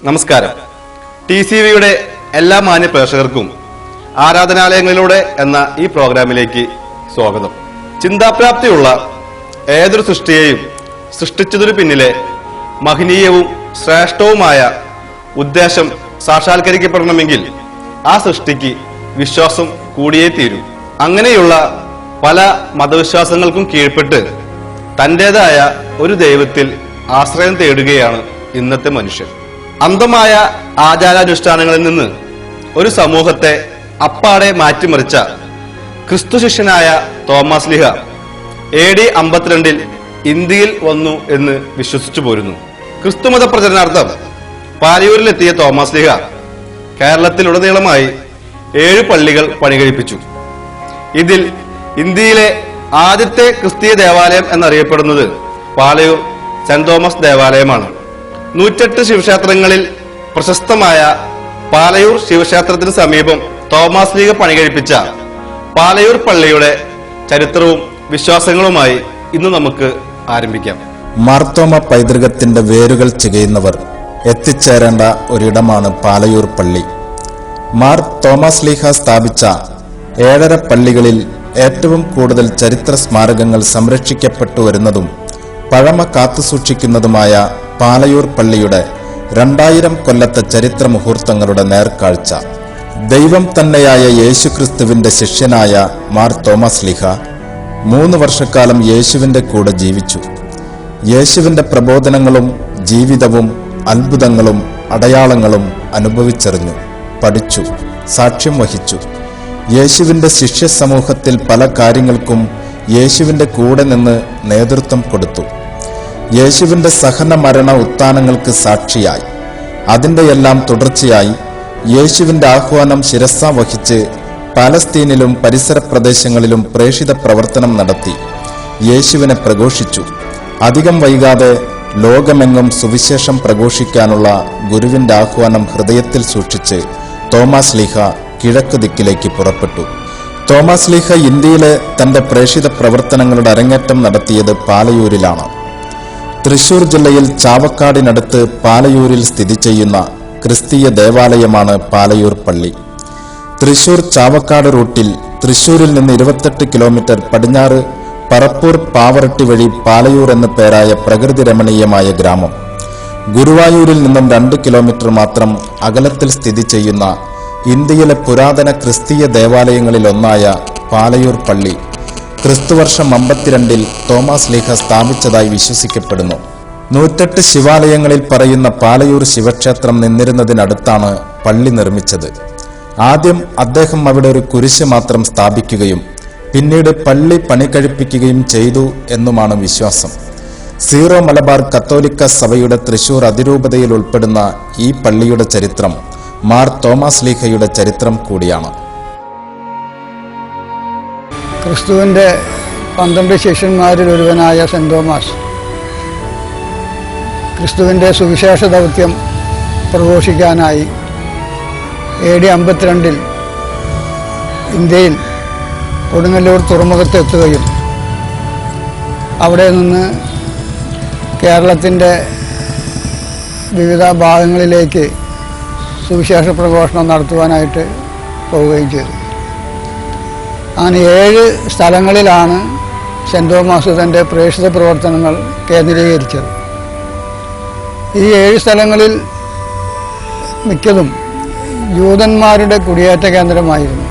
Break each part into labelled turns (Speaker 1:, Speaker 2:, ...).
Speaker 1: നമസ്കാരം. TCVയുടെ എല്ലാ മാന്യ പ്രേക്ഷകർക്കും ആരാധനാലയങ്ങളിലൂടെ എന്ന ഈ പ്രോഗ്രാമിലേക്ക് സ്വാഗതം. ചിന്താപ്രാപ്തിയുള്ള ഏതൊരു സൃഷ്ടിയെയും സൃഷ്ടിച്ചതിനു പിന്നിലെ മഹനീയവും ശ്രേഷ്ഠവുമായ ഉദ്ദേശം സാക്ഷാത്കരിക്കപ്പെടണമെങ്കിൽ ആ സൃഷ്ടിക്ക് വിശ്വാസം കൂടിയേ തീരൂ. അങ്ങനെയുള്ള പല മതവിശ്വാസങ്ങൾക്കും കീഴ്പ്പെട്ട് തൻ്റെതായ ഒരു ദൈവത്തിൽ ആശ്രയം തേടുകയാണ് ഇന്നത്തെ മനുഷ്യർ. അന്ധമായ ആചാരാനുഷ്ഠാനങ്ങളിൽ നിന്ന് ഒരു സമൂഹത്തെ അപ്പാടെ മാറ്റിമറിച്ച ക്രിസ്തു ശിഷ്യനായ തോമസ് ലീഹ AD 52 ഇന്ത്യയിൽ വന്നു എന്ന് വിശ്വസിച്ചു പോരുന്നു. ക്രിസ്തുമത പ്രചരണാർത്ഥം പാലയൂരിലെത്തിയ തോമസ് ലീഹ കേരളത്തിലുടനീളമായി 7 പള്ളികൾ പണികഴിപ്പിച്ചു. ഇതിൽ ഇന്ത്യയിലെ ആദ്യത്തെ ക്രിസ്തീയ ദേവാലയം എന്നറിയപ്പെടുന്നത് പാലയൂർ സെന്റ് തോമസ് ദേവാലയമാണ്. 108 ശിവക്ഷേത്രങ്ങളിൽ പ്രശസ്തമായ പാലയൂർ ശിവക്ഷേത്രത്തിന് സമീപം തോമസ് ലീഹ പണികഴിപ്പിച്ച പാലയൂർ പള്ളിയുടെ ചരിത്രവും വിശ്വാസങ്ങളുമായി ഇന്ന് നമുക്ക് ആരംഭിക്കാം.
Speaker 2: മാർത്തോമ പൈതൃകത്തിന്റെ വേരുകൾ ചികയുന്നവർ എത്തിച്ചേരേണ്ട ഒരിടമാണ് പാലയൂർ പള്ളി. മാർ തോമസ് ലീഹ സ്ഥാപിച്ച 7 പള്ളികളിൽ ഏറ്റവും കൂടുതൽ ചരിത്ര സ്മാരകങ്ങൾ സംരക്ഷിക്കപ്പെട്ടു വരുന്നതും പഴമ കാത്തുസൂക്ഷിക്കുന്നതുമായ പാലയൂർ പള്ളിയുടെ 2000 കൊല്ലത്തെ ചരിത്ര മുഹൂർത്തങ്ങളുടെ നേർക്കാഴ്ച. ദൈവം തന്നെയായ യേശുക്രിസ്തുവിന്റെ ശിഷ്യനായ മാർ തോമസ് ലീഹ 3 വർഷക്കാലം യേശുവിന്റെ കൂടെ ജീവിച്ചു. യേശുവിന്റെ പ്രബോധനങ്ങളും ജീവിതവും അത്ഭുതങ്ങളും അടയാളങ്ങളും അനുഭവിച്ചറിഞ്ഞു, പഠിച്ചു, സാക്ഷ്യം വഹിച്ചു. യേശുവിന്റെ ശിഷ്യ സമൂഹത്തിൽ പല കാര്യങ്ങൾക്കും യേശുവിന്റെ കൂടെ നിന്ന് നേതൃത്വം കൊടുത്തു. യേശുവിന്റെ സഹന മരണ ഉത്ഥാനങ്ങൾക്ക് സാക്ഷിയായി. അതിൻ്റെ എല്ലാം തുടർച്ചയായി യേശുവിന്റെ ആഹ്വാനം ശിരസ്സ വഹിച്ച് പാലസ്തീനിലും പരിസര പ്രദേശങ്ങളിലും പ്രേഷിത പ്രവർത്തനം നടത്തി യേശുവിനെ പ്രഘോഷിച്ചു. അധികം വൈകാതെ ലോകമെങ്ങും സുവിശേഷം പ്രഘോഷിക്കാനുള്ള ഗുരുവിന്റെ ആഹ്വാനം ഹൃദയത്തിൽ സൂക്ഷിച്ച് തോമസ് ലീഹ കിഴക്ക് ദിക്കിലേക്ക് പുറപ്പെട്ടു. തോമസ് ലീഹ ഇന്ത്യയിലെ തന്റെ പ്രേഷിത പ്രവർത്തനങ്ങളുടെ അരങ്ങേറ്റം നടത്തിയത് പാലയൂരിലാണ്. തൃശൂർ ജില്ലയിൽ ചാവക്കാടിനടുത്ത് പാലയൂരിൽ സ്ഥിതി ചെയ്യുന്ന ക്രിസ്തീയ ദേവാലയമാണ് പാലയൂർ പള്ളി. തൃശൂർ ചാവക്കാട് റൂട്ടിൽ തൃശൂരിൽ നിന്ന് 28 കിലോമീറ്റർ പടിഞ്ഞാറ് പറപ്പൂർ പാവറട്ടി വഴി പാലയൂർ എന്ന പേരായ പ്രകൃതി രമണീയമായ ഗ്രാമം. ഗുരുവായൂരിൽ നിന്നും 2 കിലോമീറ്റർ മാത്രം അകലത്തിൽ സ്ഥിതി ചെയ്യുന്ന ഇന്ത്യയിലെ പുരാതന ക്രിസ്തീയ ദേവാലയങ്ങളിലൊന്നായ പാലയൂർ പള്ളി ക്രിസ്തുവർഷം 52 തോമസ് ലീഹ സ്ഥാപിച്ചതായി വിശ്വസിക്കപ്പെടുന്നു. 108 ശിവാലയങ്ങളിൽ പറയുന്ന പാലയൂർ ശിവക്ഷേത്രം നിന്നിരുന്നതിനടുത്താണ് പള്ളി നിർമ്മിച്ചത്. ആദ്യം അദ്ദേഹം അവിടെ ഒരു കുരിശ് മാത്രം സ്ഥാപിക്കുകയും പിന്നീട് പള്ളി പണികഴിപ്പിക്കുകയും ചെയ്തു എന്നുമാണ് വിശ്വാസം. സീറോ മലബാർ കത്തോലിക്ക സഭയുടെ തൃശൂർ അതിരൂപതയിൽ ഉൾപ്പെടുന്ന ഈ പള്ളിയുടെ ചരിത്രം മാർ തോമസ് ലീഹയുടെ ചരിത്രം കൂടിയാണ്.
Speaker 3: ക്രിസ്തുവിൻ്റെ 12 ശിഷ്യന്മാരിൽ ഒരുവനായ സെന്റ് തോമസ് ക്രിസ്തുവിൻ്റെ സുവിശേഷ ദൗത്യം പ്രഘോഷിക്കാനായി AD 52 ഇന്ത്യയിൽ കൊടുങ്ങല്ലൂർ തുറമുഖത്തെത്തുകയും അവിടെ നിന്ന് കേരളത്തിൻ്റെ വിവിധ ഭാഗങ്ങളിലേക്ക് സുവിശേഷ പ്രഘോഷണം നടത്തുവാനായിട്ട് പോവുകയും ചെയ്തു. അങ്ങനെ 7 സ്ഥലങ്ങളിലാണ് സെന്റ് തോമസ് തൻ്റെ പ്രേക്ഷിത പ്രവർത്തനങ്ങൾ കേന്ദ്രീകരിച്ചത്. ഈ 7 സ്ഥലങ്ങളിൽ മിക്കതും ജൂതന്മാരുടെ കുടിയേറ്റ കേന്ദ്രമായിരുന്നു.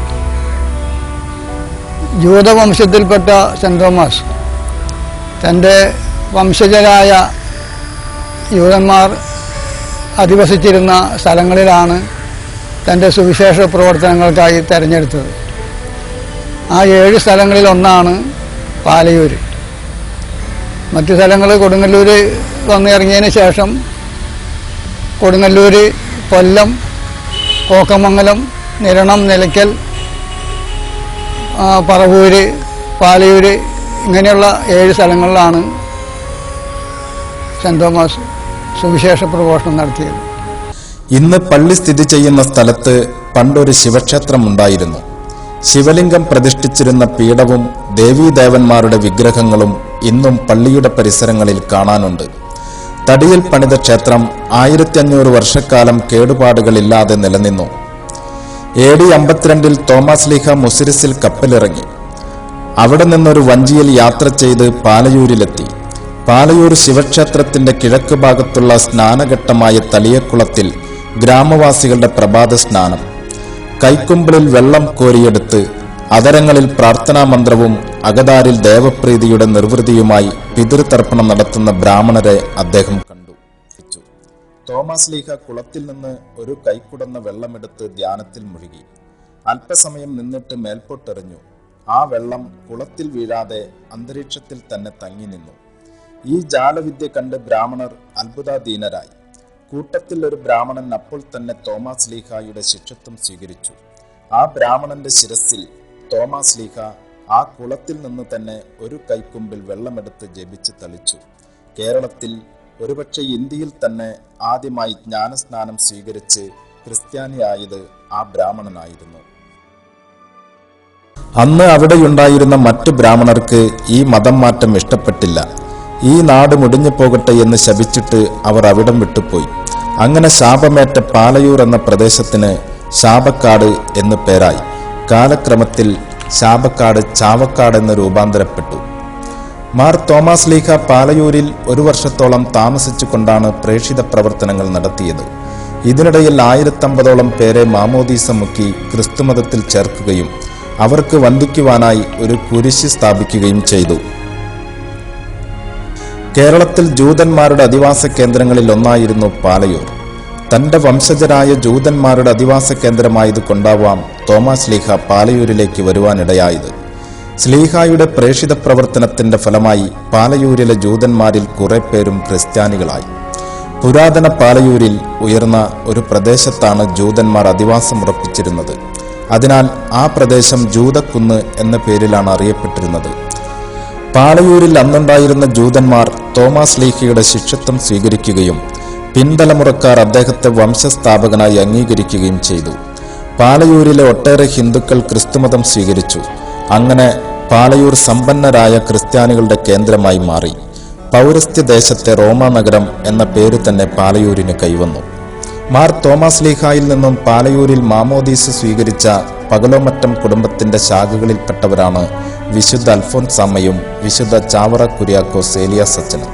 Speaker 3: ജൂതവംശത്തിൽപ്പെട്ട സെന്റ് തോമസ് തൻ്റെ വംശജരായ ജൂതന്മാർ അധിവസിച്ചിരുന്ന സ്ഥലങ്ങളിലാണ് തൻ്റെ സുവിശേഷ പ്രവർത്തനങ്ങൾക്കായി തിരഞ്ഞെടുത്തത്. ആ 7 സ്ഥലങ്ങളിൽ ഒന്നാണ് പാലയൂർ. മറ്റു സ്ഥലങ്ങൾ കൊടുങ്ങല്ലൂർ വന്നിറങ്ങിയതിന് ശേഷം കൊടുങ്ങല്ലൂർ, കൊല്ലം, കോക്കമംഗലം, നിരണം, നിലയ്ക്കൽ, പറവൂർ, പാലയൂർ ഇങ്ങനെയുള്ള 7 സ്ഥലങ്ങളിലാണ് സെന്റ് തോമസ് സുവിശേഷ പ്രഘോഷണം നടത്തിയത്.
Speaker 2: ഇന്ന് പള്ളി സ്ഥിതി ചെയ്യുന്ന സ്ഥലത്ത് പണ്ടൊരു ശിവക്ഷേത്രം ഉണ്ടായിരുന്നു. ശിവലിംഗം പ്രതിഷ്ഠിച്ചിരുന്ന പീഠവും ദേവീദേവന്മാരുടെ വിഗ്രഹങ്ങളും ഇന്നും പള്ളിയുടെ പരിസരങ്ങളിൽ കാണാനുണ്ട്. തടിയിൽ പണിത ക്ഷേത്രം 1500 വർഷക്കാലം കേടുപാടുകളില്ലാതെ നിലനിന്നു. AD 52 തോമസ് ലീഹ മുസിരിസിൽ കപ്പലിറങ്ങി. അവിടെ നിന്നൊരു വഞ്ചിയിൽ യാത്ര ചെയ്ത് പാലയൂരിലെത്തി. പാലയൂർ ശിവക്ഷേത്രത്തിന്റെ കിഴക്ക് ഭാഗത്തുള്ള സ്നാനഘട്ടമായ തളിയക്കുളത്തിൽ ഗ്രാമവാസികളുടെ പ്രഭാത സ്നാനം. കൈക്കുമ്പിളിൽ വെള്ളം കോരിയെടുത്ത് അതരങ്ങളിൽ പ്രാർത്ഥനാ മന്ത്രവും അകതാരിൽ ദേവപ്രീതിയുടെ നിർവൃതിയുമായി പിതൃതർപ്പണം നടത്തുന്ന ബ്രാഹ്മണരെ അദ്ദേഹം കണ്ടു. തോമസ് ലീഹ കുളത്തിൽ നിന്ന് ഒരു കൈക്കുടന്ന വെള്ളമെടുത്ത് ധ്യാനത്തിൽ മുഴുകി. അല്പസമയം നിന്നിട്ട് മേൽപോട്ടെറിഞ്ഞു. ആ വെള്ളം കുളത്തിൽ വീഴാതെ അന്തരീക്ഷത്തിൽ തന്നെ തങ്ങി നിന്നു. ഈ ജാലവിദ്യ കണ്ട് ബ്രാഹ്മണർ അത്ഭുതാധീനരായി. കൂട്ടത്തിൽ ഒരു ബ്രാഹ്മണൻ അപ്പോൾ തന്നെ തോമസ് ലീഹയുടെ ശിഷ്യത്വം സ്വീകരിച്ചു. ആ ബ്രാഹ്മണന്റെ ശിരസിൽ തോമസ് ലീഹ ആ കുളത്തിൽ നിന്ന് തന്നെ ഒരു കൈക്കുമ്പിൽ വെള്ളമെടുത്ത് ജപിച്ച് തളിച്ചു. കേരളത്തിൽ, ഒരുപക്ഷെ ഇന്ത്യയിൽ തന്നെ ആദ്യമായി ജ്ഞാനസ്നാനം സ്വീകരിച്ച് ക്രിസ്ത്യാനിയായത് ആ ബ്രാഹ്മണനായിരുന്നു. അന്ന് അവിടെയുണ്ടായിരുന്ന മറ്റു ബ്രാഹ്മണർക്ക് ഈ മതം മാറ്റം ഇഷ്ടപ്പെട്ടില്ല. ഈ നാട് മുടിഞ്ഞു പോകട്ടെ എന്ന് ശപിച്ചിട്ട് അവർ അവിടം വിട്ടുപോയി. അങ്ങനെ ശാപമേറ്റ പാലയൂർ എന്ന പ്രദേശത്തിന് ശാപക്കാട് എന്ന് പേരായി. കാലക്രമത്തിൽ ശാപക്കാട് ചാവക്കാട് എന്ന് രൂപാന്തരപ്പെട്ടു. മാർ തോമസ് ലീഹ പാലയൂരിൽ 1 വർഷത്തോളം താമസിച്ചുകൊണ്ടാണ് പ്രേക്ഷിത പ്രവർത്തനങ്ങൾ നടത്തിയത്. ഇതിനിടയിൽ 1050ഓളം പേരെ മാമോദീസ മുക്കി ക്രിസ്തുമതത്തിൽ ചേർക്കുകയും അവർക്ക് വന്ദിക്കുവാനായി ഒരു കുരിശ് സ്ഥാപിക്കുകയും ചെയ്തു. കേരളത്തിൽ ജൂതന്മാരുടെ അധിവാസ കേന്ദ്രങ്ങളിൽ ഒന്നായിരുന്നു പാലയൂർ. തന്റെ വംശജരായ ജൂതന്മാരുടെ അധിവാസ കേന്ദ്രമായത് കൊണ്ടാവാം തോമസ് ലീഹ പാലയൂരിലേക്ക് വരുവാനിടയായത്. സ്ലീഹായുടെ പ്രേക്ഷിത പ്രവർത്തനത്തിന്റെ ഫലമായി പാലയൂരിലെ ജൂതന്മാരിൽ കുറെ പേരും ക്രിസ്ത്യാനികളായി. പുരാതന പാലയൂരിൽ ഉയർന്ന ഒരു പ്രദേശത്താണ് ജൂതന്മാർ അധിവാസമുറപ്പിച്ചിരുന്നത്. അതിനാൽ ആ പ്രദേശം ജൂതക്കുന്ന് എന്ന പേരിലാണ് അറിയപ്പെട്ടിരുന്നത്. പാലയൂരിൽ അന്നുണ്ടായിരുന്ന ജൂതന്മാർ തോമസ് ലീഹയുടെ ശിഷ്യത്വം സ്വീകരിക്കുകയും പിൻതലമുറക്കാർ അദ്ദേഹത്തെ വംശസ്ഥാപകനായി അംഗീകരിക്കുകയും ചെയ്തു. പാലയൂരിലെ ഒട്ടേറെ ഹിന്ദുക്കൾ ക്രിസ്തുമതം സ്വീകരിച്ചു. അങ്ങനെ പാലയൂർ സമ്പന്നരായ ക്രിസ്ത്യാനികളുടെ കേന്ദ്രമായി മാറി. പൗരസ്ത്യ ദേശത്തെ റോമാ നഗരം എന്ന പേര് തന്നെ പാലയൂരിന് കൈവന്നു. മാർ തോമസ് ലീഹായിൽ നിന്നും പാലയൂരിൽ മാമോദീസ് സ്വീകരിച്ച പകലോമറ്റം കുടുംബത്തിന്റെ ശാഖകളിൽപ്പെട്ടവരാണ് വിശുദ്ധ അൽഫോൻസാമ്മയും വിശുദ്ധ ചാവറ കുര്യാക്കോസ് ഏലിയാസ് അച്ഛനും.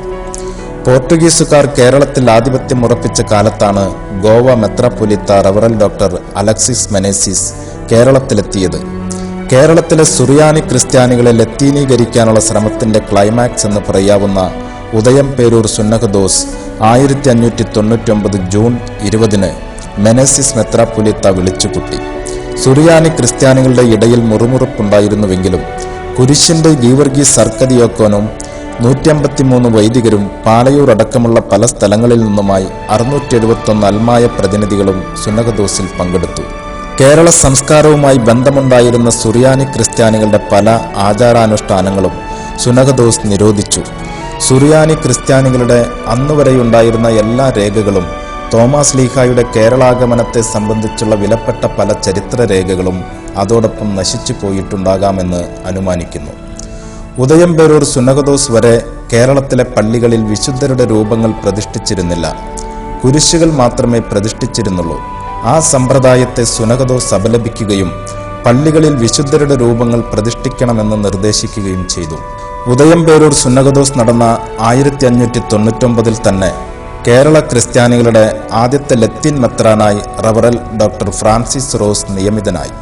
Speaker 2: പോർട്ടുഗീസുകാർ കേരളത്തിൽ ആധിപത്യം ഉറപ്പിച്ച കാലത്താണ് ഗോവ മെത്രാപ്പൊലീത്ത റവറൽ ഡോക്ടർ അലക്സിസ് മെനേസിസ് കേരളത്തിലെത്തിയത്. കേരളത്തിലെ സുറിയാനി ക്രിസ്ത്യാനികളെ ലത്തീനീകരിക്കാനുള്ള ശ്രമത്തിന്റെ ക്ലൈമാക്സ് എന്ന് പറയാവുന്ന ഉദയംപേരൂർ സുന്നഹദോസ് 1599 ജൂൺ 20 മെനേസിസ് മെത്രാപ്പൊലീത്ത വിളിച്ചുകൂട്ടി. സുറിയാനി ക്രിസ്ത്യാനികളുടെ ഇടയിൽ മുറുമുറുപ്പുണ്ടായിരുന്നുവെങ്കിലും കുരിശിന്റെ ഗീവർഗീസ് സർക്കദിയോക്കോനും 153 വൈദികരും പാലയൂർ അടക്കമുള്ള പല സ്ഥലങ്ങളിൽ നിന്നുമായി 671 അൽമായ പ്രതിനിധികളും സുന്നഹദോസിൽ പങ്കെടുത്തു. കേരള സംസ്കാരവുമായി ബന്ധമുണ്ടായിരുന്ന സുറിയാനി ക്രിസ്ത്യാനികളുടെ പല ആചാരാനുഷ്ഠാനങ്ങളും സുന്നഹദോസ് നിരോധിച്ചു. സുറിയാനി ക്രിസ്ത്യാനികളുടെ അന്നുവരെയുണ്ടായിരുന്ന എല്ലാ രേഖകളും, തോമസ് ലീഹായുടെ കേരളാഗമനത്തെ സംബന്ധിച്ചുള്ള വിലപ്പെട്ട പല ചരിത്ര രേഖകളും അതോടൊപ്പം നശിച്ചു പോയിട്ടുണ്ടാകാമെന്ന് അനുമാനിക്കുന്നു. ഉദയംപേരൂർ സുന്നഹദോസ് വരെ കേരളത്തിലെ പള്ളികളിൽ വിശുദ്ധരുടെ രൂപങ്ങൾ പ്രതിഷ്ഠിച്ചിരുന്നില്ല. കുരിശുകൾ മാത്രമേ പ്രതിഷ്ഠിച്ചിരുന്നുള്ളൂ. ആ സമ്പ്രദായത്തെ സുന്നഹദോസ് അപലപിക്കുകയും പള്ളികളിൽ വിശുദ്ധരുടെ രൂപങ്ങൾ പ്രതിഷ്ഠിക്കണമെന്ന് നിർദ്ദേശിക്കുകയും ചെയ്തു. ഉദയംപേരൂർ സുന്നഹദോസ് നടന്ന 1599 തന്നെ കേരള ക്രിസ്ത്യാനികളുടെ ആദ്യത്തെ ലത്തീൻ മെത്രാനായി റവറൽ ഡോക്ടർ ഫ്രാൻസിസ് റോസ് നിയമിതനായി.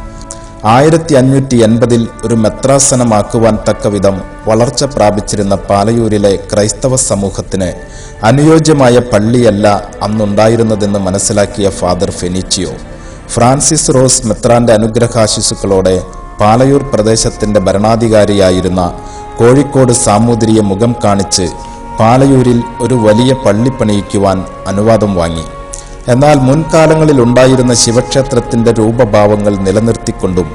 Speaker 2: 1580 ഒരു മെത്രാസനമാക്കുവാൻ തക്കവിധം വളർച്ച പ്രാപിച്ചിരുന്ന പാലയൂരിലെ ക്രൈസ്തവ സമൂഹത്തിന് അനുയോജ്യമായ പള്ളിയല്ല അന്നുണ്ടായിരുന്നതെന്ന് മനസ്സിലാക്കിയ ഫാദർ ഫെനീച്ചിയോ ഫ്രാൻസിസ് റോസ് മെത്രാന്റെ അനുഗ്രഹാശിസുക്കളോടെ പാലയൂർ പ്രദേശത്തിന്റെ ഭരണാധികാരിയായിരുന്ന കോഴിക്കോട് സാമൂതിരിയെ മുഖം കാണിച്ച് പാലയൂരിൽ ഒരു വലിയ പള്ളി പണിയിക്കുവാൻ അനുവാദം വാങ്ങി. എന്നാൽ മുൻകാലങ്ങളിൽ ഉണ്ടായിരുന്ന ശിവക്ഷേത്രത്തിന്റെ രൂപഭാവങ്ങൾ നിലനിർത്തിക്കൊണ്ടും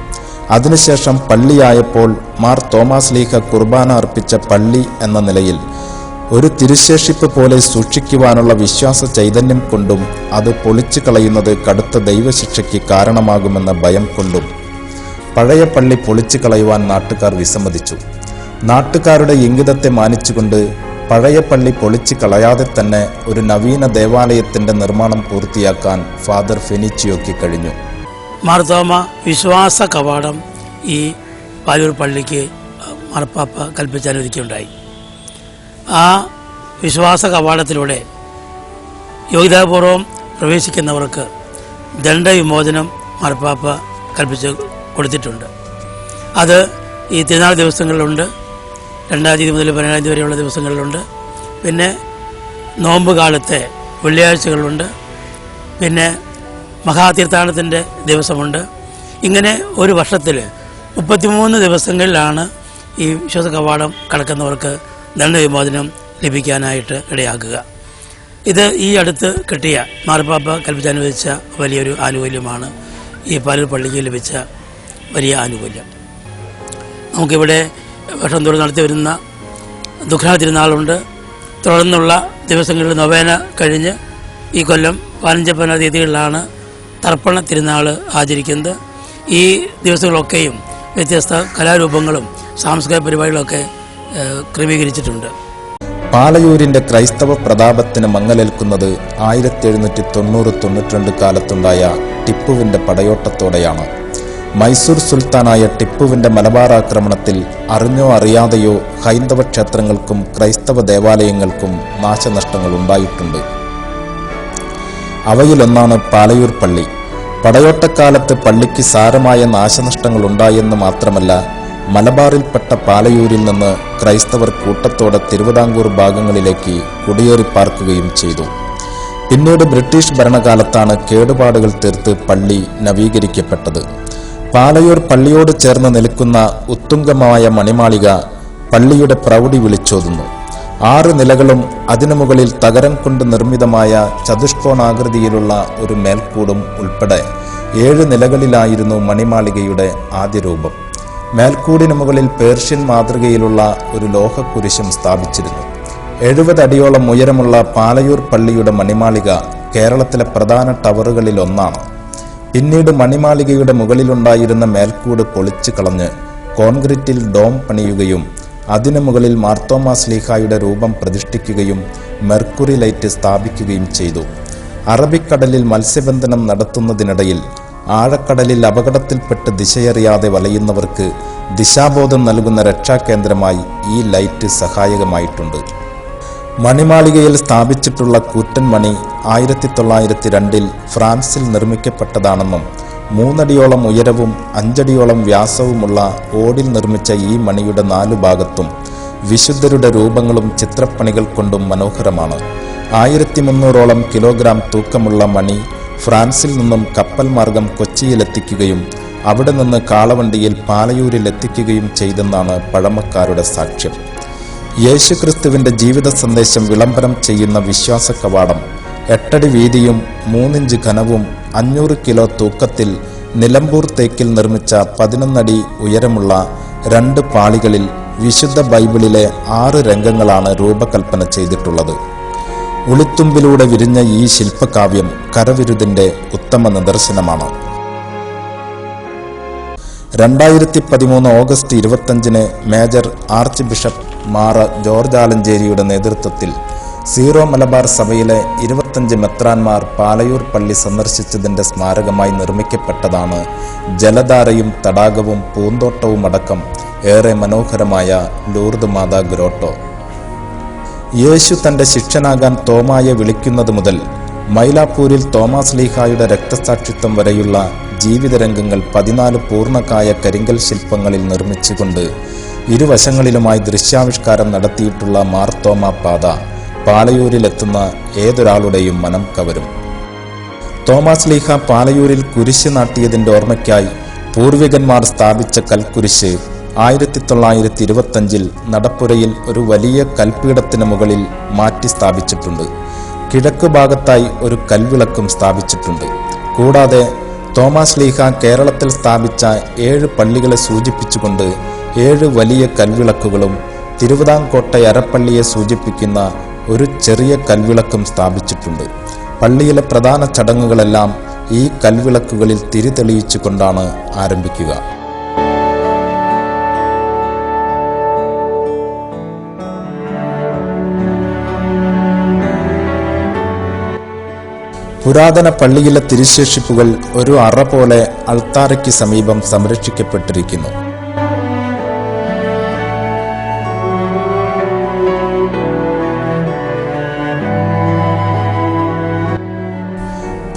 Speaker 2: അതിനുശേഷം പള്ളിയായപ്പോൾ മാർ തോമസ് ലീഹ കുർബാന അർപ്പിച്ച പള്ളി എന്ന നിലയിൽ ഒരു തിരുശേഷിപ്പ് പോലെ സൂക്ഷിക്കുവാനുള്ള വിശ്വാസ ചൈതന്യം കൊണ്ടും അത് പൊളിച്ചു കളയുന്നത് കടുത്ത ദൈവശിക്ഷയ്ക്ക് കാരണമാകുമെന്ന ഭയം കൊണ്ടും പഴയ പള്ളി പൊളിച്ചു കളയുവാൻ നാട്ടുകാർ വിസമ്മതിച്ചു. നാട്ടുകാരുടെ ഇംഗിതത്തെ മാനിച്ചുകൊണ്ട് പഴയ പള്ളി പൊളിച്ചു കളയാതെ തന്നെ ഒരു നവീന ദേവാലയത്തിന്റെ നിർമ്മാണം പൂർത്തിയാക്കാൻ ഫാദർ ഫെനിച്ചിയോയ്ക്ക് കഴിഞ്ഞു.
Speaker 4: മാർത്തോമ വിശ്വാസ കവാടം ഈ പാലൂർ പള്ളിക്ക് മാർപ്പാപ്പ കൽപ്പിച്ചനുവദിക്കുകയുണ്ടായി. ആ വിശ്വാസ കവാടത്തിലൂടെ യോഗ്യതാപൂർവം പ്രവേശിക്കുന്നവർക്ക് ദണ്ഡവിമോചനം മാർപ്പാപ്പ കൽപ്പിച്ച് കൊടുത്തിട്ടുണ്ട്. അത് ഈ തിരുനാൾ ദിവസങ്ങളിലുണ്ട്, 2-ാം തീയതി മുതൽ 17-ാം തീയതി വരെയുള്ള ദിവസങ്ങളിലുണ്ട്, പിന്നെ നോമ്പ് കാലത്തെ വെള്ളിയാഴ്ചകളുണ്ട്, പിന്നെ മഹാതീർത്ഥാടനത്തിൻ്റെ ദിവസമുണ്ട്. ഇങ്ങനെ ഒരു വർഷത്തിൽ 33 ദിവസങ്ങളിലാണ് ഈ വിശ്വാസ കവാടം കടക്കുന്നവർക്ക് ദണ്ഡവിമോചനം ലഭിക്കാനായിട്ട് ഇടയാക്കുക. ഇത് ഈ അടുത്ത് കിട്ടിയ മാർപ്പാപ്പ കൽപ്പിച്ചനുവദിച്ച വലിയൊരു ആനുകൂല്യമാണ്. ഈ പാലൂർ പള്ളിക്ക് ലഭിച്ച വലിയ ആനുകൂല്യം. നമുക്കിവിടെ വർഷം തോറും നടത്തി വരുന്ന ദുഃഖാന തിരുനാളുണ്ട്. തുടർന്നുള്ള ദിവസങ്ങളിൽ നൊവേന കഴിഞ്ഞ് ഈ കൊല്ലം 15-16 തീയതികളിലാണ് തർപ്പണ തിരുനാൾ ആചരിക്കുന്നത്. ഈ ദിവസങ്ങളൊക്കെയും വ്യത്യസ്ത കലാരൂപങ്ങളും സാംസ്കാരിക പരിപാടികളൊക്കെ ക്രമീകരിച്ചിട്ടുണ്ട്.
Speaker 2: പാലയൂരിന്റെ ക്രൈസ്തവ പ്രതാപത്തിന് മങ്ങലേൽക്കുന്നത് 1790-92 കാലത്തുണ്ടായ ടിപ്പുവിന്റെ പടയോട്ടത്തോടെയാണ്. മൈസൂർ സുൽത്താനായ ടിപ്പുവിന്റെ മലബാർ ആക്രമണത്തിൽ അറിഞ്ഞോ അറിയാതെയോ ഹൈന്ദവ ക്ഷേത്രങ്ങൾക്കും ക്രൈസ്തവ ദേവാലയങ്ങൾക്കും നാശനഷ്ടങ്ങൾ ഉണ്ടായിട്ടുണ്ട്. അവയിലൊന്നാണ് പാലയൂർ പള്ളി. പടയോട്ടക്കാലത്ത് പള്ളിക്ക് സാരമായ നാശനഷ്ടങ്ങൾ ഉണ്ടായെന്ന് മാത്രമല്ല, മലബാറിൽപ്പെട്ട പാലയൂരിൽ നിന്ന് ക്രൈസ്തവർ കൂട്ടത്തോടെ തിരുവിതാംകൂർ ഭാഗങ്ങളിലേക്ക് കുടിയേറി പാർക്കുകയും ചെയ്തു. പിന്നീട് ബ്രിട്ടീഷ് ഭരണകാലത്താണ് കേടുപാടുകൾ തീർത്ത് പള്ളി നവീകരിക്കപ്പെട്ടത്. പാലയൂർ പള്ളിയോട് ചേർന്ന് നിൽക്കുന്ന ഉത്തുംഗമായ മണിമാളിക പള്ളിയുടെ പ്രൗഢി വിളിച്ചോതുന്നു. 6 നിലകളും അതിനു മുകളിൽ തകരം കൊണ്ട് നിർമ്മിതമായ ചതുഷ്കോണാകൃതിയിലുള്ള ഒരു മേൽക്കൂടും ഉൾപ്പെടെ 7 നിലകളിലായിരുന്നു മണിമാളികയുടെ ആദ്യ രൂപം. മേൽക്കൂടിന് മുകളിൽ പേർഷ്യൻ മാതൃകയിലുള്ള ഒരു ലോഹക്കുരിശും സ്ഥാപിച്ചിരുന്നു. 70 അടിയോളം ഉയരമുള്ള പാലയൂർ പള്ളിയുടെ മണിമാളിക കേരളത്തിലെ പ്രധാന ടവറുകളിൽ ഒന്നാണ്. പിന്നീട് മണിമാളികയുടെ മുകളിലുണ്ടായിരുന്ന മേൽക്കൂട് പൊളിച്ചു കളഞ്ഞ് കോൺക്രീറ്റിൽ ഡോം പണിയുകയും അതിനു മുകളിൽ മാർത്തോമാ ശ്ലീഹായുടെ രൂപം പ്രതിഷ്ഠിക്കുകയും മെർക്കുറി ലൈറ്റ് സ്ഥാപിക്കുകയും ചെയ്തു. അറബിക്കടലിൽ മത്സ്യബന്ധനം നടത്തുന്നതിനിടയിൽ ആഴക്കടലിൽ അപകടത്തിൽപ്പെട്ട് ദിശയറിയാതെ വലയുന്നവർക്ക് ദിശാബോധം നൽകുന്ന രക്ഷാകേന്ദ്രമായി ഈ ലൈറ്റ് സഹായകമായിട്ടുണ്ട്. മണിമാളികയിൽ സ്ഥാപിച്ചിട്ടുള്ള കൂറ്റൻ മണി 1902 ഫ്രാൻസിൽ നിർമ്മിക്കപ്പെട്ടതാണെന്നും 3 അടിയോളം ഉയരവും 5 അടിയോളം വ്യാസവുമുള്ള ഓടിൽ നിർമ്മിച്ച ഈ മണിയുടെ 4 ഭാഗത്തും വിശുദ്ധരുടെ രൂപങ്ങളും ചിത്രപ്പണികൾ കൊണ്ടും മനോഹരമാണ്. 1300ഓളം കിലോഗ്രാം തൂക്കമുള്ള മണി ഫ്രാൻസിൽ നിന്നും കപ്പൽ മാർഗം കൊച്ചിയിലെത്തിക്കുകയും അവിടെ നിന്ന് കാളവണ്ടിയിൽ പാലയൂരിൽ എത്തിക്കുകയും ചെയ്തെന്നാണ് പഴമക്കാരുടെ സാക്ഷ്യം. യേശുക്രിസ്തുവിന്റെ ജീവിത സന്ദേശം വിളംബരം ചെയ്യുന്ന വിശ്വാസ കവാടം 8 അടി വീതിയും 3 ഇഞ്ച് ഘനവും 500 കിലോ തൂക്കത്തിൽ നിലമ്പൂർ തേക്കിൽ നിർമ്മിച്ച 11 അടി ഉയരമുള്ള 2 പാളികളിൽ വിശുദ്ധ ബൈബിളിലെ 6 രംഗങ്ങളാണ് രൂപകൽപ്പന ചെയ്തിട്ടുള്ളത്. ഉളിത്തുമ്പിലൂടെ വിരിഞ്ഞ ഈ ശില്പകാവ്യം കരവിരുതിന്റെ ഉത്തമ നിദർശനമാണ്. 2013 ഓഗസ്റ്റ് 25 മേജർ ആർച്ച് ബിഷപ്പ് മാർ ജോർജ് ആലഞ്ചേരിയുടെ നേതൃത്വത്തിൽ സീറോ മലബാർ സഭയിലെ 25 മെത്രാന്മാർ പാലയൂർ പള്ളി സന്ദർശിച്ചതിന്റെ സ്മാരകമായി നിർമ്മിക്കപ്പെട്ടതാണ് ജലധാരയും തടാകവും പൂന്തോട്ടവും അടക്കം ഏറെ മനോഹരമായ ലൂർദ് മാതാ ഗ്രോട്ടോ. യേശു തന്റെ ശിഷ്യനാകാൻ തോമായെ വിളിക്കുന്നത് മുതൽ മൈലാപ്പൂരിൽ തോമാസ് ലീഹായുടെ രക്തസാക്ഷിത്വം വരെയുള്ള ജീവിതരംഗങ്ങൾ 14 പൂർണ്ണകായ കരിങ്കൽ ശില്പങ്ങളിൽ നിർമ്മിച്ചുകൊണ്ട് ഇരുവശങ്ങളിലുമായി ദൃശ്യാവിഷ്കാരം നടത്തിയിട്ടുള്ള മാർത്തോമാ പാത പാലയൂരിലെത്തുന്ന ഏതൊരാളുടെയും മനം കവരും. തോമാസ് ലീഹ പാലയൂരിൽ കുരിശ് നാട്ടിയതിന്റെ ഓർമ്മയ്ക്കായി പൂർവികന്മാർ സ്ഥാപിച്ച കൽക്കുരിശ് 1925 നടപ്പുരയിൽ ഒരു വലിയ കൽപ്പീഠത്തിന് മുകളിൽ മാറ്റി സ്ഥാപിച്ചിട്ടുണ്ട്. കിഴക്ക് ഭാഗത്തായി ഒരു കൽവിളക്കും സ്ഥാപിച്ചിട്ടുണ്ട്. കൂടാതെ തോമാസ് ലീഹ കേരളത്തിൽ സ്ഥാപിച്ച 7 പള്ളികളെ സൂചിപ്പിച്ചുകൊണ്ട് 7 വലിയ കൽവിളക്കുകളും തിരുവിതാംകോട്ടെ അരപ്പള്ളിയെ സൂചിപ്പിക്കുന്ന ഒരു ചെറിയ കൽവിളക്കും സ്ഥാപിച്ചിട്ടുണ്ട്. പള്ളിയിലെ പ്രധാന ചടങ്ങുകളെല്ലാം ഈ കൽവിളക്കുകളിൽ തിരി തെളിയിച്ചുകൊണ്ടാണ് ആരംഭിക്കുക. പുരാതന പള്ളിയിലെ തിരുശേഷിപ്പുകൾ ഒരു അറ പോലെ അൾത്താരയ്ക്ക് സമീപം സംരക്ഷിക്കപ്പെട്ടിരിക്കുന്നു.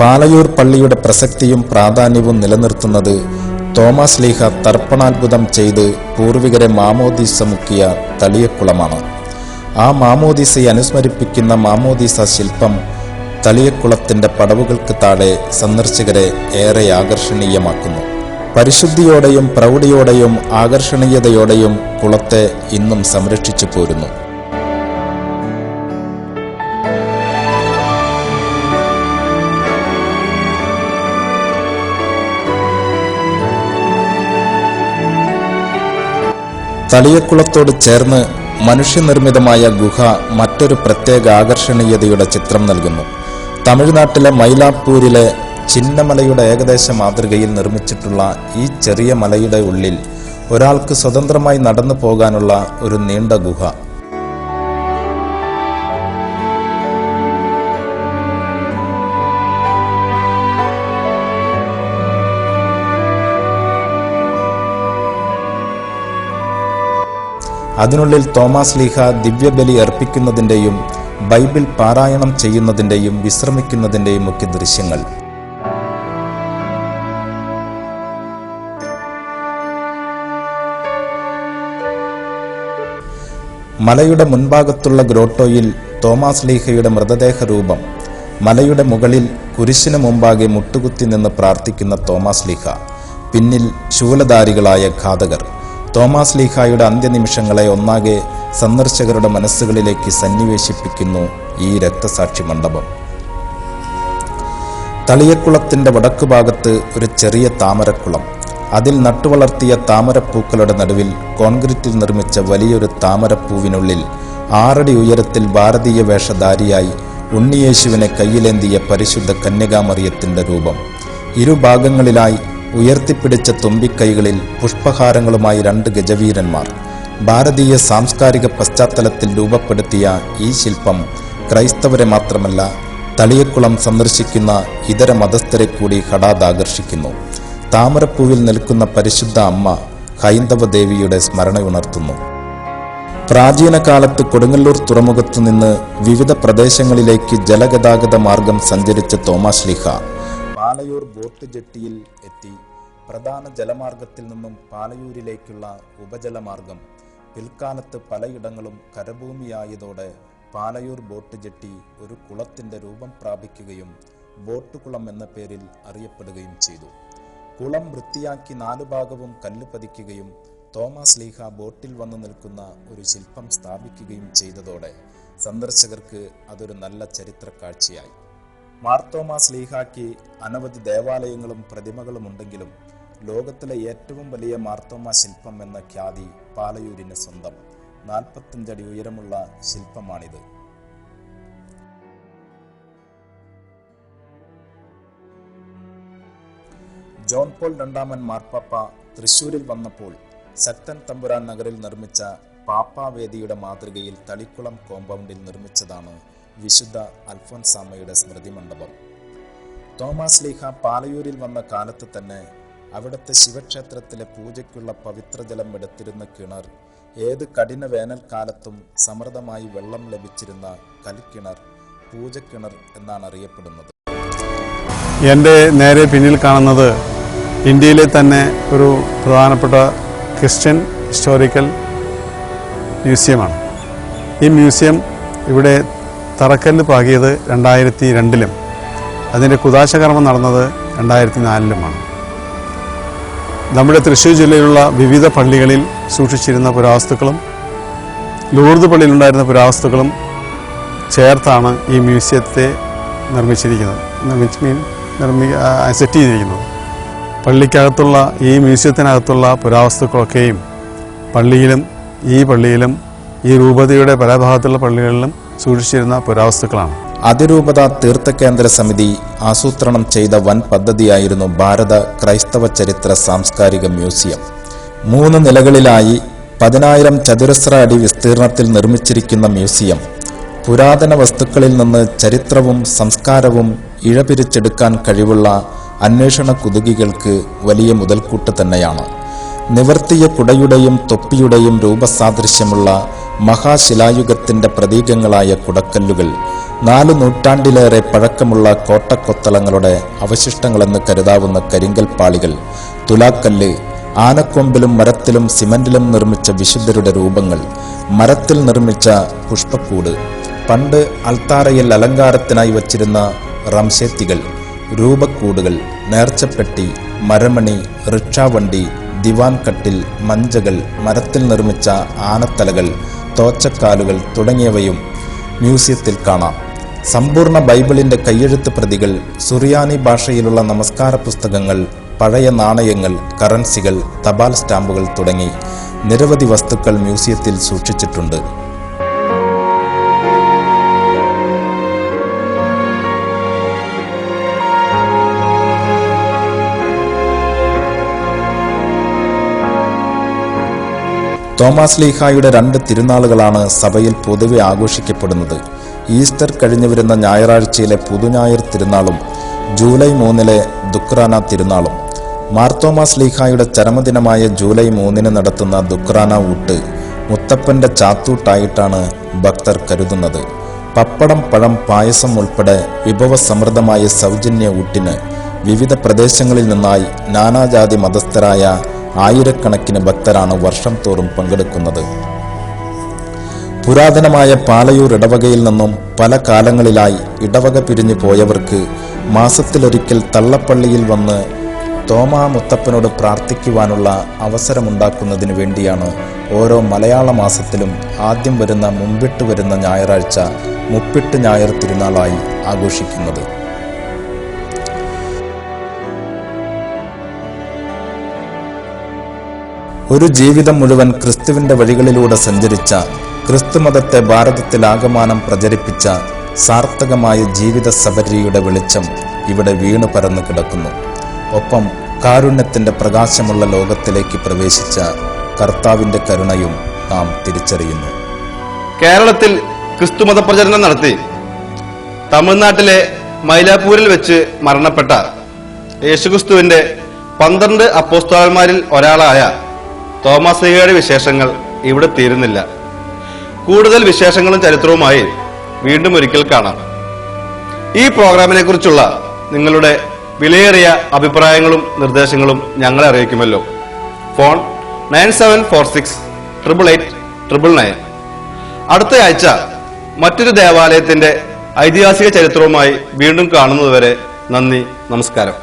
Speaker 2: പാലയൂർ പള്ളിയുടെ പ്രസക്തിയും പ്രാധാന്യവും നിലനിർത്തുന്നത് തോമാസ് ലീഹ തർപ്പണാത്ഭുതം ചെയ്ത് പൂർവികരെ മാമോദീസ മുക്കിയ തളിയക്കുളമാണ്. ആ മാമോദീസയെ അനുസ്മരിപ്പിക്കുന്ന മാമോദീസ ശില്പം തളിയക്കുളത്തിന്റെ പടവുകൾക്ക് താഴെ സന്ദർശകരെ ഏറെ ആകർഷണീയമാക്കുന്നു. പരിശുദ്ധിയോടെയും പ്രൗഢിയോടെയും ആകർഷണീയതയോടെയും കുളത്തെ ഇന്നും സംരക്ഷിച്ചു പോരുന്നു. തളിയക്കുളത്തോട് ചേർന്ന് മനുഷ്യനിർമ്മിതമായ ഗുഹ മറ്റൊരു പ്രത്യേക ആകർഷണീയതയുടെ ചിത്രം നൽകുന്നു. തമിഴ്നാട്ടിലെ മൈലാപ്പൂരിലെ ചിന്നമലയുടെ ഏകദേശ മാതൃകയിൽ നിർമ്മിച്ചിട്ടുള്ള ഈ ചെറിയ മലയുടെ ഉള്ളിൽ ഒരാൾക്ക് സ്വതന്ത്രമായി നടന്നു പോകാനുള്ള ഒരു നീണ്ട ഗുഹ. അതിനുള്ളിൽ തോമാസ് ലീഹ ദിവ്യബലി അർപ്പിക്കുന്നതിൻ്റെയും ബൈബിൾ പാരായണം ചെയ്യുന്നതിൻ്റെയും വിശ്രമിക്കുന്നതിൻ്റെയും ഒക്കെ ദൃശ്യങ്ങൾ. മലയുടെ മുൻഭാഗത്തുള്ള ഗ്രോട്ടോയിൽ തോമാസ് ലീഹയുടെ മൃതദേഹ രൂപം. മലയുടെ മുകളിൽ കുരിശിന് മുമ്പാകെ മുട്ടുകുത്തി നിന്ന് പ്രാർത്ഥിക്കുന്ന തോമാസ് ലീഹ. പിന്നിൽ ശൂലധാരികളായ ഘാതകർ. തോമാസ് ലീഹായുടെ അന്ത്യനിമിഷങ്ങളെ ഒന്നാകെ സന്ദർശകരുടെ മനസ്സുകളിലേക്ക് സന്നിവേശിപ്പിക്കുന്നു ഈ രക്തസാക്ഷി മണ്ഡപം. തളിയക്കുളത്തിന്റെ വടക്കുഭാഗത്ത് ഒരു ചെറിയ താമരക്കുളം. അതിൽ നട്ടുവളർത്തിയ താമരപ്പൂക്കളുടെ നടുവിൽ കോൺക്രീറ്റിൽ നിർമ്മിച്ച വലിയൊരു താമരപ്പൂവിനുള്ളിൽ 6 അടി ഉയരത്തിൽ ഭാരതീയ വേഷധാരിയായി ഉണ്ണിയേശുവിനെ കയ്യിലേന്തിയ പരിശുദ്ധ കന്യകാമറിയത്തിന്റെ രൂപം. ഇരുഭാഗങ്ങളിലായി ഉയർത്തിപ്പിടിച്ച തുമ്പിക്കൈകളിൽ പുഷ്പഹാരങ്ങളുമായി 2 ഗജവീരന്മാർ. ഭാരതീയ സാംസ്കാരിക പശ്ചാത്തലത്തിൽ രൂപപ്പെടുത്തിയ ഈ ശില്പം ക്രൈസ്തവരെ മാത്രമല്ല തളിയക്കുളം സന്ദർശിക്കുന്ന ഇതര മതസ്ഥരെ കൂടി ഹഠാതാകർഷിക്കുന്നു. താമരപ്പൂവിൽ നിൽക്കുന്ന പരിശുദ്ധ അമ്മ ഹൈന്ദവ ദേവിയുടെ സ്മരണയുണർത്തുന്നു. പ്രാചീന കാലത്ത് കൊടുങ്ങല്ലൂർ തുറമുഖത്തു നിന്ന് വിവിധ പ്രദേശങ്ങളിലേക്ക് ജലഗതാഗത മാർഗം സഞ്ചരിച്ച തോമാസ് ലീഹ പാലയൂർ ബോട്ട് ജെട്ടിയിൽ എത്തി. പ്രധാന ജലമാർഗത്തിൽ നിന്നും പാലയൂരിലേക്കുള്ള ഉപജലമാർഗം പിൽക്കാലത്ത് പലയിടങ്ങളും കരഭൂമിയായതോടെ പാലയൂർ ബോട്ട് ജെട്ടി ഒരു കുളത്തിന്റെ രൂപം പ്രാപിക്കുകയും ബോട്ടുകുളം എന്ന പേരിൽ അറിയപ്പെടുകയും ചെയ്തു. കുളം വൃത്തിയാക്കി 4 ഭാഗവും കല്ല് പതിക്കുകയും തോമാസ് ലീഹ ബോട്ടിൽ വന്നു നിൽക്കുന്ന ഒരു ശില്പം സ്ഥാപിക്കുകയും ചെയ്തതോടെ സന്ദർശകർക്ക് അതൊരു നല്ല ചരിത്ര കാഴ്ചയായി. മാർത്തോമാസ് ലീഹായ്ക്ക് അനവധി ദേവാലയങ്ങളും പ്രതിമകളും ഉണ്ടെങ്കിലും ലോകത്തിലെ ഏറ്റവും വലിയ മാർത്തോമാ ശില്പം എന്ന ഖ്യാതി പാലയൂരിന് സ്വന്തം. 45 അടി ഉയരമുള്ള ശില്പമാണിത്. ജോൺ പോൾ II മാർപ്പാപ്പ തൃശൂരിൽ വന്നപ്പോൾ ശക്തൻ തമ്പുരാൻ നഗറിൽ നിർമ്മിച്ച പാപ്പാവേദിയുടെ മാതൃകയിൽ തളിക്കുളം കോമ്പൗണ്ടിൽ നിർമ്മിച്ചതാണ് വിശുദ്ധ അൽഫോൻസാമ്മയുടെ സ്മൃതി മണ്ഡപം. തോമാസ് ലീഹ പാലയൂരിൽ വന്ന കാലത്ത് തന്നെ അവിടുത്തെ ശിവക്ഷേത്രത്തിലെ പൂജയ്ക്കുള്ള പവിത്രജലം എടുത്തിരുന്ന കിണർ ഏത് കഠിന വേനൽക്കാലത്തും സമൃദ്ധമായി വെള്ളം ലഭിച്ചിരുന്ന കൽക്കിണർ പൂജക്കിണർ എന്നാണ് അറിയപ്പെടുന്നത്.
Speaker 5: എൻ്റെ നേരെ പിന്നിൽ കാണുന്നത് ഇന്ത്യയിലെ തന്നെ ഒരു പ്രധാനപ്പെട്ട ക്രിസ്ത്യൻ ഹിസ്റ്റോറിക്കൽ മ്യൂസിയമാണ്. ഈ മ്യൂസിയം ഇവിടെ തറക്കല്ല് പാകിയത് 2002-ലും അതിൻ്റെ കുദാശകർമ്മം നടന്നത് 2004-ലുമാണ്. നമ്മുടെ തൃശ്ശൂർ ജില്ലയിലുള്ള വിവിധ പള്ളികളിൽ സൂക്ഷിച്ചിരുന്ന പുരാവസ്തുക്കളും ലൂർദ് പള്ളിയിലുണ്ടായിരുന്ന പുരാവസ്തുക്കളും ചേർത്താണ് ഈ മ്യൂസിയത്തെ നിർമ്മിച്ചിരിക്കുന്നത്, സെറ്റ് ചെയ്തിരിക്കുന്നത്. പള്ളിക്കകത്തുള്ള ഈ മ്യൂസിയത്തിനകത്തുള്ള പുരാവസ്തുക്കളൊക്കെയും പള്ളിയിലും ഈ രൂപതയുടെ പല ഭാഗത്തുള്ള പള്ളികളിലും സൂക്ഷിച്ചിരുന്ന പുരാവസ്തുക്കളാണ്.
Speaker 2: അതിരൂപത തീർത്ഥകേന്ദ്ര സമിതി ആസൂത്രണം ചെയ്ത വൻ പദ്ധതിയായിരുന്നു ഭാരത ക്രൈസ്തവ ചരിത്ര സാംസ്കാരിക മ്യൂസിയം. 3 നിലകളിലായി 10,000 ചതുരശ്ര അടി വിസ്തീർണത്തിൽ നിർമ്മിച്ചിരിക്കുന്ന മ്യൂസിയം പുരാതന വസ്തുക്കളിൽ നിന്ന് ചരിത്രവും സംസ്കാരവും ഇഴപിരിച്ചെടുക്കാൻ കഴിവുള്ള അന്വേഷണ കുതുകികൾക്ക് വലിയ മുതൽക്കൂട്ട് തന്നെയാണ്. നിവർത്തിയ കുടയുടെയും തൊപ്പിയുടെയും രൂപസാദൃശ്യമുള്ള മഹാശിലായുഗത്തിന്റെ പ്രതീകങ്ങളായ കുടക്കല്ലുകൾ, 4 നൂറ്റാണ്ടിലേറെ പഴക്കമുള്ള കോട്ടക്കൊത്തളങ്ങളുടെ അവശിഷ്ടങ്ങളെന്ന് കരുതാവുന്ന കരിങ്കൽ പാളികൾ, തുലാക്കല്ല്, ആനക്കൊമ്പിലും മരത്തിലും സിമന്റിലും നിർമ്മിച്ച വിശുദ്ധരുടെ രൂപങ്ങൾ, മരത്തിൽ നിർമ്മിച്ച പുഷ്പക്കൂട്, പണ്ട് അൾത്താരയിൽ അലങ്കാരത്തിനായി വച്ചിരുന്ന റംശേത്തികൾ, രൂപക്കൂടുകൾ, നേർച്ചപ്പെട്ടി, മരമണി, റിക്ഷാവണ്ടി, ദിവാൻ കട്ടിൽ, മഞ്ചകൾ, മരത്തിൽ നിർമ്മിച്ച ആനത്തലകൾ, തോച്ചക്കാലുകൾ തുടങ്ങിയവയും മ്യൂസിയത്തിൽ കാണാം. സമ്പൂർണ്ണ ബൈബിളിന്റെ കയ്യെഴുത്ത് പ്രതികൾ, സുറിയാനി ഭാഷയിലുള്ള നമസ്കാര പുസ്തകങ്ങൾ, പഴയ നാണയങ്ങൾ, കറൻസികൾ, തപാൽ സ്റ്റാമ്പുകൾ തുടങ്ങി നിരവധി വസ്തുക്കൾ മ്യൂസിയത്തിൽ സൂക്ഷിച്ചിട്ടുണ്ട്. തോമാസ് ലീഹായുടെ 2 തിരുനാളുകളാണ് സഭയിൽ പൊതുവെ ആഘോഷിക്കപ്പെടുന്നത്. ഈസ്റ്റർ കഴിഞ്ഞു വരുന്ന ഞായറാഴ്ചയിലെ പുതുഞായർ തിരുനാളും ജൂലൈ 3 ദുക്രാന തിരുനാളും. മാർത്തോമാസ് ലീഹായുടെ ചരമദിനമായ ജൂലൈ 3 നടത്തുന്ന ദുക്രാന ഊട്ട് മുത്തപ്പന്റെ ചാത്തൂട്ടായിട്ടാണ് ഭക്തർ കരുതുന്നത്. പപ്പടം, പഴം, പായസം ഉൾപ്പെടെ വിഭവസമൃദ്ധമായ സൗജന്യ ഊട്ടിന് വിവിധ പ്രദേശങ്ങളിൽ നിന്നായി നാനാജാതി മതസ്ഥരായ ആയിരക്കണക്കിന് ഭക്തരാണ് വർഷം തോറും പങ്കെടുക്കുന്നത്. പുരാതനമായ പാലയൂർ ഇടവകയിൽ നിന്നും പല കാലങ്ങളിലായി ഇടവക പിരിഞ്ഞു പോയവർക്ക് മാസത്തിലൊരിക്കൽ തള്ളപ്പള്ളിയിൽ വന്ന് തോമാ മുത്തപ്പനോട് പ്രാർത്ഥിക്കുവാനുള്ള അവസരമുണ്ടാക്കുന്നതിന് വേണ്ടിയാണ് ഓരോ മലയാള മാസത്തിലും ആദ്യം വരുന്ന മുമ്പിട്ട് വരുന്ന ഞായറാഴ്ച മുപ്പിട്ട് ഞായർ തിരുനാളായി ആഘോഷിക്കുന്നത്. ഒരു ജീവിതം മുഴുവൻ ക്രിസ്തുവിന്റെ വഴികളിലൂടെ സഞ്ചരിച്ച, ക്രിസ്തുമതത്തെ ഭാരതത്തിലാകമാനം പ്രചരിപ്പിച്ച സാർത്ഥകമായ ജീവിത സബരിയുടെ വെളിച്ചം ഇവിടെ വീണു പരന്നു കിടക്കുന്നു. ഒപ്പം കാരുണ്യത്തിന്റെ പ്രകാശമുള്ള ലോകത്തിലേക്ക് പ്രവേശിച്ച കർത്താവിന്റെ കരുണയും നാം തിരിച്ചറിയുന്നു.
Speaker 1: കേരളത്തിൽ ക്രിസ്തുമത പ്രചരണം നടത്തി തമിഴ്നാട്ടിലെ മൈലാപ്പൂരിൽ വെച്ച് മരണപ്പെട്ട യേശുക്രിസ്തുവിന്റെ 12 അപ്പോസ്തലന്മാരിൽ ഒരാളായ തോമാസ് ലീഹയുടെ വിശേഷങ്ങൾ ഇവിടെ തീരുന്നില്ല. കൂടുതൽ വിശേഷങ്ങളും ചരിത്രവുമായി വീണ്ടും ഒരിക്കൽ കാണാം. ഈ പ്രോഗ്രാമിനെ കുറിച്ചുള്ള നിങ്ങളുടെ വിലയേറിയ അഭിപ്രായങ്ങളും നിർദ്ദേശങ്ങളും ഞങ്ങളെ അറിയിക്കുമല്ലോ. ഫോൺ 9746888999. അടുത്ത ആഴ്ച മറ്റൊരു ദേവാലയത്തിന്റെ ഐതിഹാസിക ചരിത്രവുമായി വീണ്ടും കാണുന്നതുവരെ നന്ദി, നമസ്കാരം.